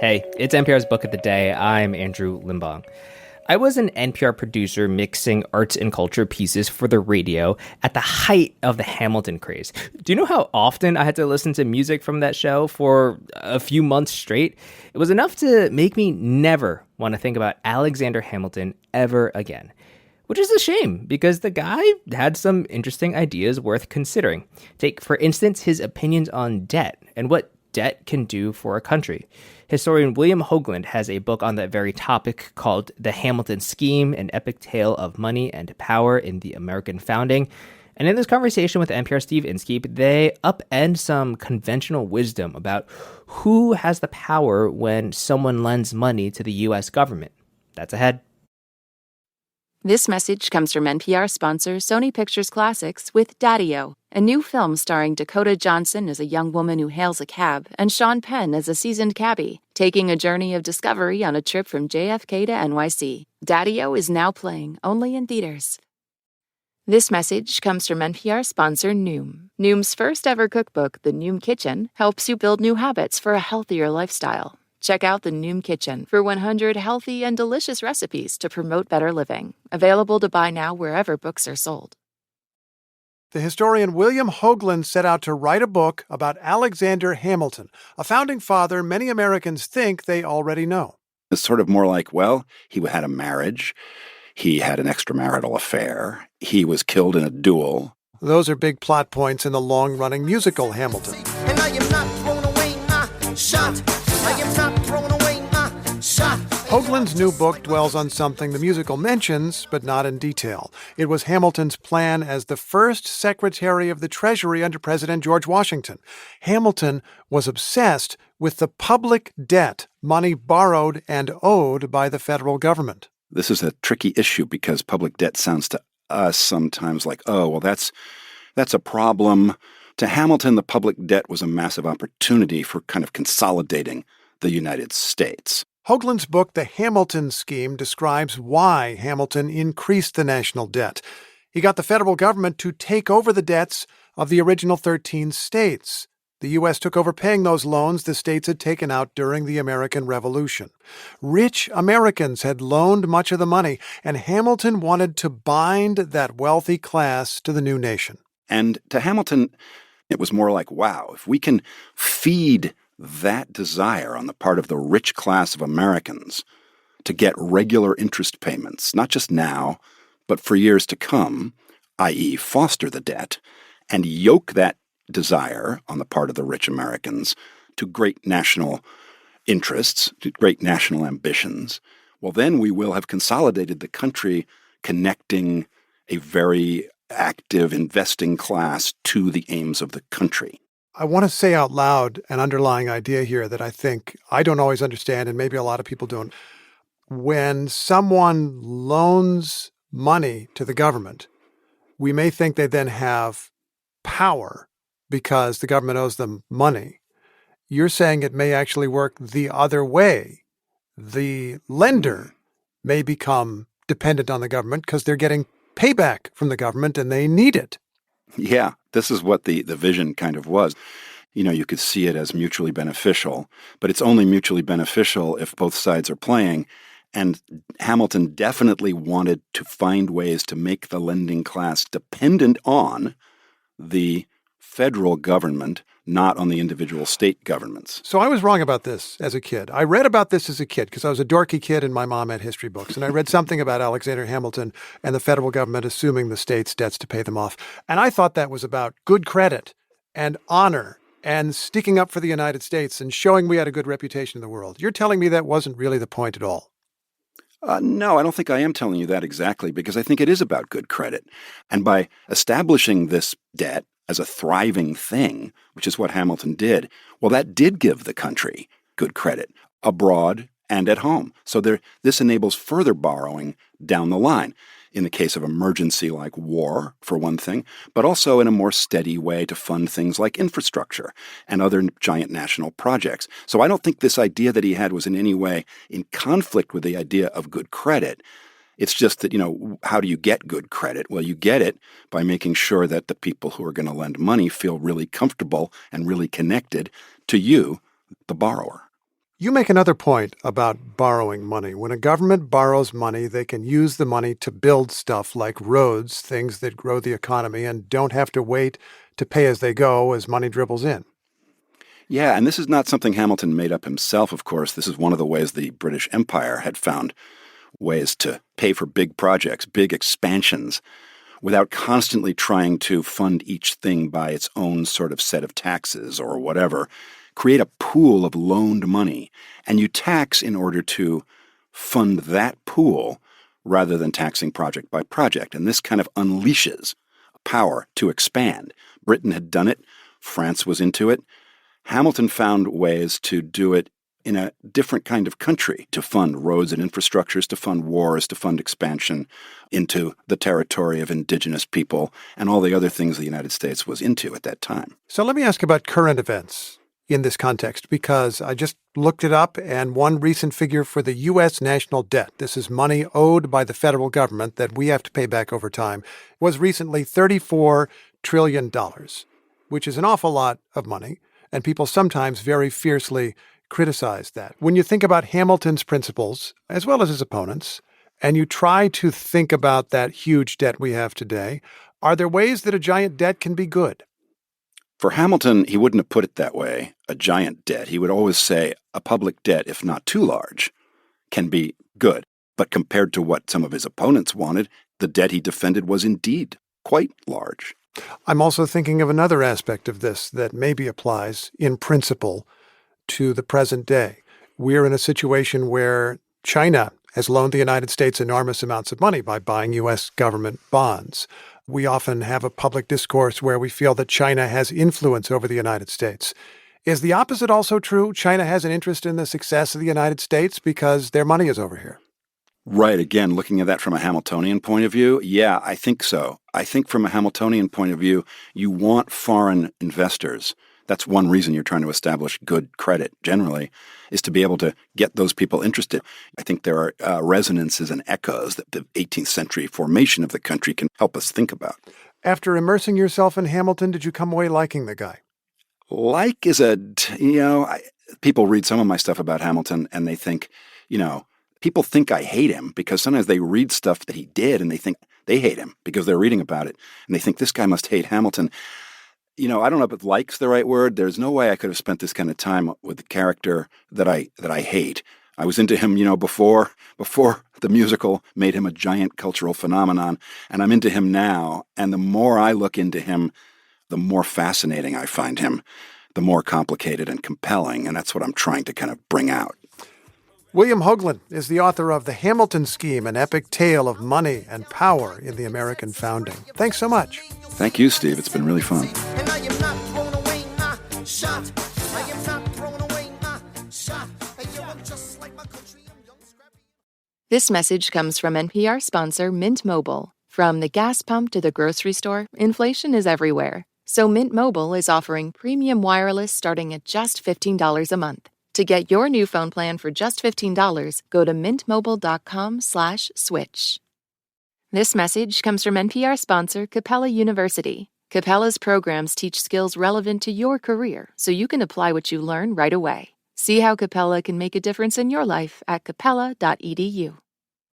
Hey, it's NPR's Book of the Day. I'm Andrew Limbong. I was an NPR producer mixing arts and culture pieces for the radio at the height of the Hamilton craze. Do you know how often I had to listen to music from that show for a few months straight? It was enough to make me never want to think about Alexander Hamilton ever again. Which is a shame, because the guy had some interesting ideas worth considering. Take, for instance, his opinions on debt and what debt can do for a country. Historian William Hogeland has a book on that very topic called The Hamilton Scheme, an epic tale of money and power in the American founding. And in this conversation with NPR Steve Inskeep, they upend some conventional wisdom about who has the power when someone lends money to the U.S. government. That's ahead. This message comes from NPR sponsor Sony Pictures Classics with Daddy-O, a new film starring Dakota Johnson as a young woman who hails a cab and Sean Penn as a seasoned cabbie, taking a journey of discovery on a trip from JFK to NYC. Daddy-O is now playing only in theaters. This message comes from NPR sponsor Noom. Noom's first ever cookbook, The Noom Kitchen, helps you build new habits for a healthier lifestyle. Check out the Noom Kitchen for 100 healthy and delicious recipes to promote better living. Available to buy now wherever books are sold. The historian William Hogeland set out to write a book about Alexander Hamilton, a founding father many Americans think they already know. It's sort of more like, well, he had a marriage, he had an extramarital affair, he was killed in a duel. Those are big plot points in the long-running musical Hamilton. And I am not thrown away my shot. I am not thrown away my shot. Hogeland's new book dwells on something the musical mentions, but not in detail. It was Hamilton's plan as the first Secretary of the Treasury under President George Washington. Hamilton was obsessed with the public debt, money borrowed and owed by the federal government. This is a tricky issue because public debt sounds to us sometimes like, oh, well, that's a problem. To Hamilton, the public debt was a massive opportunity for kind of consolidating the United States. Hogeland's book, The Hamilton Scheme, describes why Hamilton increased the national debt. He got the federal government to take over the debts of the original 13 states. The U.S. took over paying those loans the states had taken out during the American Revolution. Rich Americans had loaned much of the money, and Hamilton wanted to bind that wealthy class to the new nation. And to Hamilton, it was more like, wow, if we can feed that desire on the part of the rich class of Americans to get regular interest payments, not just now, but for years to come, i.e. foster the debt, and yoke that desire on the part of the rich Americans to great national interests, to great national ambitions, well, then we will have consolidated the country, connecting a very active investing class to the aims of the country. I want to say out loud an underlying idea here that I think I don't always understand, and maybe a lot of people don't. When someone loans money to the government, we may think they then have power because the government owes them money. You're saying it may actually work the other way. The lender may become dependent on the government because they're getting payback from the government and they need it. Yeah, this is what the vision kind of was. You know, you could see it as mutually beneficial, but it's only mutually beneficial if both sides are playing. And Hamilton definitely wanted to find ways to make the lending class dependent on the federal government, not on the individual state governments. So I was wrong about this as a kid. I read about this as a kid because I was a dorky kid and my mom had history books. And I read something about Alexander Hamilton and the federal government assuming the state's debts to pay them off. And I thought that was about good credit and honor and sticking up for the United States and showing we had a good reputation in the world. You're telling me that wasn't really the point at all. No, I don't think I am telling you that exactly, because I think it is about good credit. And by establishing this debt as a thriving thing, which is what Hamilton did, well, that did give the country good credit abroad and at home. So this enables further borrowing down the line, in the case of emergency like war, for one thing, but also in a more steady way to fund things like infrastructure and other giant national projects. So I don't think this idea that he had was in any way in conflict with the idea of good credit. It's just that, how do you get good credit? Well, you get it by making sure that the people who are going to lend money feel really comfortable and really connected to you, the borrower. You make another point about borrowing money. When a government borrows money, they can use the money to build stuff like roads, things that grow the economy, and don't have to wait to pay as they go as money dribbles in. Yeah, and this is not something Hamilton made up himself, of course. This is one of the ways the British Empire had found ways to pay for big projects, big expansions, without constantly trying to fund each thing by its own sort of set of taxes or whatever. Create a pool of loaned money, and you tax in order to fund that pool rather than taxing project by project. And this kind of unleashes power to expand. Britain had done it. France was into it. Hamilton found ways to do it in a different kind of country, to fund roads and infrastructures, to fund wars, to fund expansion into the territory of indigenous people, and all the other things the United States was into at that time. So let me ask about current events in this context, because I just looked it up, and one recent figure for the U.S. national debt, this is money owed by the federal government that we have to pay back over time, was recently $34 trillion, which is an awful lot of money, and people sometimes very fiercely criticize that. When you think about Hamilton's principles, as well as his opponents, and you try to think about that huge debt we have today, are there ways that a giant debt can be good? For Hamilton, he wouldn't have put it that way, a giant debt. He would always say a public debt, if not too large, can be good. But compared to what some of his opponents wanted, the debt he defended was indeed quite large. I'm also thinking of another aspect of this that maybe applies in principle to the present day. We're in a situation where China has loaned the United States enormous amounts of money by buying U.S. government bonds. We often have a public discourse where we feel that China has influence over the United States. Is the opposite also true? China has an interest in the success of the United States because their money is over here. Right. Again, looking at that from a Hamiltonian point of view, yeah, I think so. I think from a Hamiltonian point of view, you want foreign investors. That's one reason you're trying to establish good credit generally, is to be able to get those people interested. I think there are resonances and echoes that the 18th century formation of the country can help us think about. After immersing yourself in Hamilton, did you come away liking the guy? Like is people read some of my stuff about Hamilton and they think, people think I hate him because sometimes they read stuff that he did and they think they hate him because they're reading about it. And they think this guy must hate Hamilton. I don't know if like's the right word. There's no way I could have spent this kind of time with the character that I hate. I was into him, before the musical made him a giant cultural phenomenon. And I'm into him now. And the more I look into him, the more fascinating I find him, the more complicated and compelling. And that's what I'm trying to kind of bring out. William Hogeland is the author of The Hamilton Scheme, an epic tale of money and power in the American founding. Thanks so much. Thank you, Steve. It's been really fun. And I am not throwing away my shot. I am not throwing away my shot. I'm just like my country. I'm young, scrappy. This message comes from NPR sponsor Mint Mobile. From the gas pump to the grocery store, inflation is everywhere. So Mint Mobile is offering premium wireless starting at just $15 a month. To get your new phone plan for just $15, go to mintmobile.com/switch. This message comes from NPR sponsor Capella University. Capella's programs teach skills relevant to your career, so you can apply what you learn right away. See how Capella can make a difference in your life at capella.edu.